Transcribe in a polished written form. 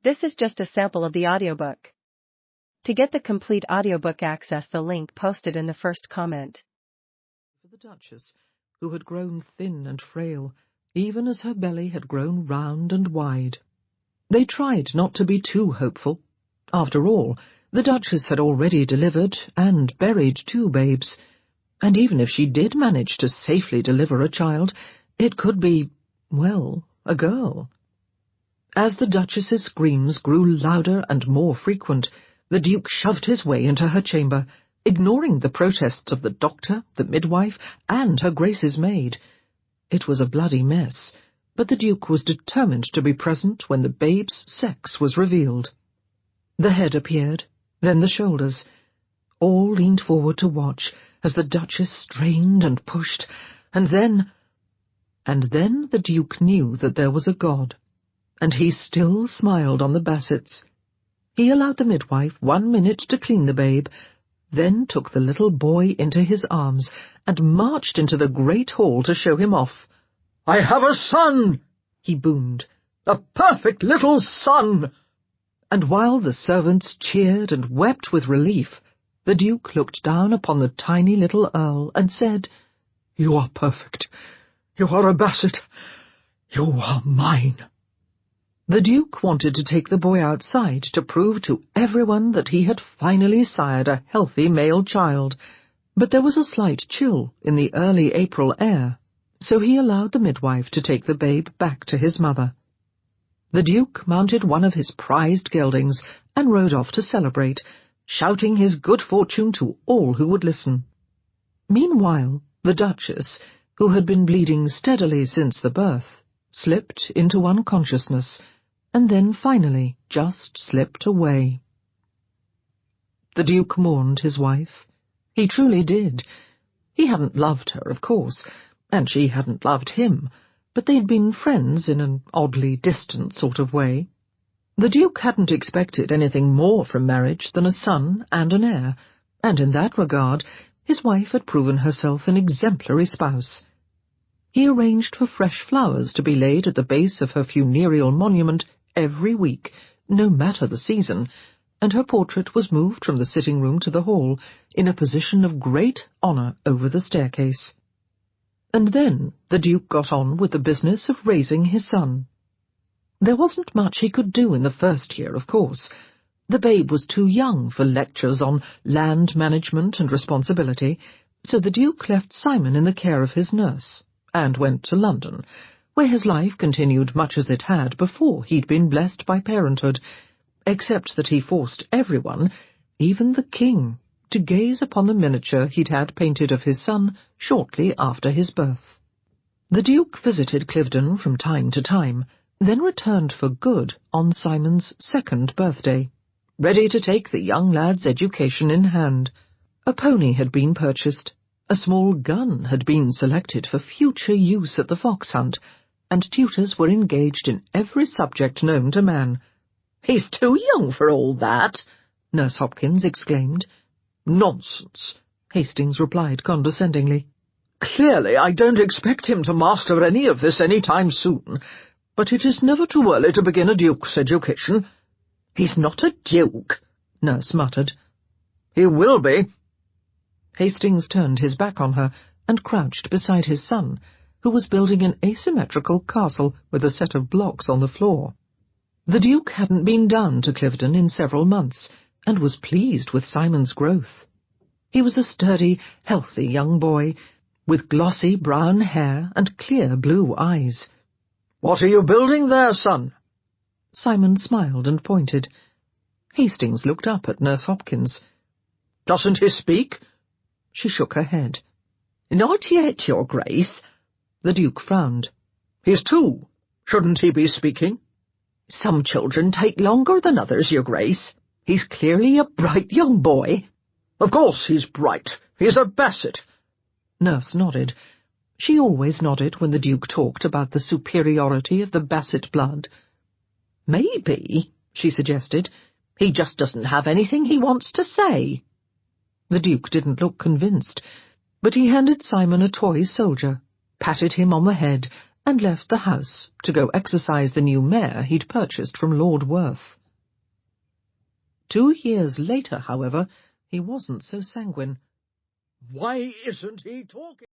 This is just a sample of the audiobook. To get the complete audiobook, access the link posted in the first comment. For the Duchess, who had grown thin and frail, even as her belly had grown round and wide. They tried not to be too hopeful. After all, the Duchess had already delivered and buried 2 babes, and even if she did manage to safely deliver a child, it could be, well, a girl. As the Duchess's screams grew louder and more frequent, the Duke shoved his way into her chamber, ignoring the protests of the doctor, the midwife, and her Grace's maid. It was a bloody mess, but the Duke was determined to be present when the babe's sex was revealed. The head appeared, then the shoulders. All leaned forward to watch as the Duchess strained and pushed, and then the Duke knew that there was a God, and he still smiled on the Bassets. He allowed the midwife 1 minute to clean the babe, then took the little boy into his arms and marched into the great hall to show him off. "I have a son!" he boomed. "A perfect little son!" And while the servants cheered and wept with relief, the Duke looked down upon the tiny little Earl and said, "You are perfect. You are a Basset. You are mine." The Duke wanted to take the boy outside to prove to everyone that he had finally sired a healthy male child, but there was a slight chill in the early April air, so he allowed the midwife to take the babe back to his mother. The Duke mounted one of his prized geldings and rode off to celebrate, shouting his good fortune to all who would listen. Meanwhile, the Duchess, who had been bleeding steadily since the birth, slipped into unconsciousness, and then finally just slipped away. The Duke mourned his wife. He truly did. He hadn't loved her, of course, and she hadn't loved him, but they'd been friends in an oddly distant sort of way. The Duke hadn't expected anything more from marriage than a son and an heir, and in that regard his wife had proven herself an exemplary spouse. He arranged for fresh flowers to be laid at the base of her funereal monument every week, no matter the season, and her portrait was moved from the sitting-room to the hall in a position of great honour over the staircase. And then the Duke got on with the business of raising his son. There wasn't much he could do in the first year, of course. The babe was too young for lectures on land management and responsibility, so the Duke left Simon in the care of his nurse, and went to London, where his life continued much as it had before he'd been blessed by parenthood, except that he forced everyone, even the king, to gaze upon the miniature he'd had painted of his son shortly after his birth. The Duke visited Cliveden from time to time, then returned for good on Simon's 2nd birthday, ready to take the young lad's education in hand. A pony had been purchased, a small gun had been selected for future use at the fox hunt, and tutors were engaged in every subject known to man. "He's too young for all that," Nurse Hopkins exclaimed. "Nonsense," Hastings replied condescendingly. "Clearly I don't expect him to master any of this any time soon, but it is never too early to begin a duke's education." "He's not a duke," Nurse muttered. "He will be." Hastings turned his back on her and crouched beside his son, who was building an asymmetrical castle with a set of blocks on the floor. The Duke hadn't been down to Cliveden in several months, and was pleased with Simon's growth. He was a sturdy, healthy young boy, with glossy brown hair and clear blue eyes. "What are you building there, son?" Simon smiled and pointed. Hastings looked up at Nurse Hopkins. "Doesn't he speak?" She shook her head. "Not yet, Your Grace." The Duke frowned. "He's 2. Shouldn't he be speaking?" "Some children take longer than others, Your Grace. He's clearly a bright young boy." "Of course he's bright. He's a Basset." Nurse nodded. She always nodded when the Duke talked about the superiority of the Basset blood. "Maybe," she suggested, "he just doesn't have anything he wants to say." The Duke didn't look convinced, but he handed Simon a toy soldier, patted him on the head, and left the house to go exercise the new mare he'd purchased from Lord Worth. 2 years later, however, he wasn't so sanguine. "Why isn't he talking?"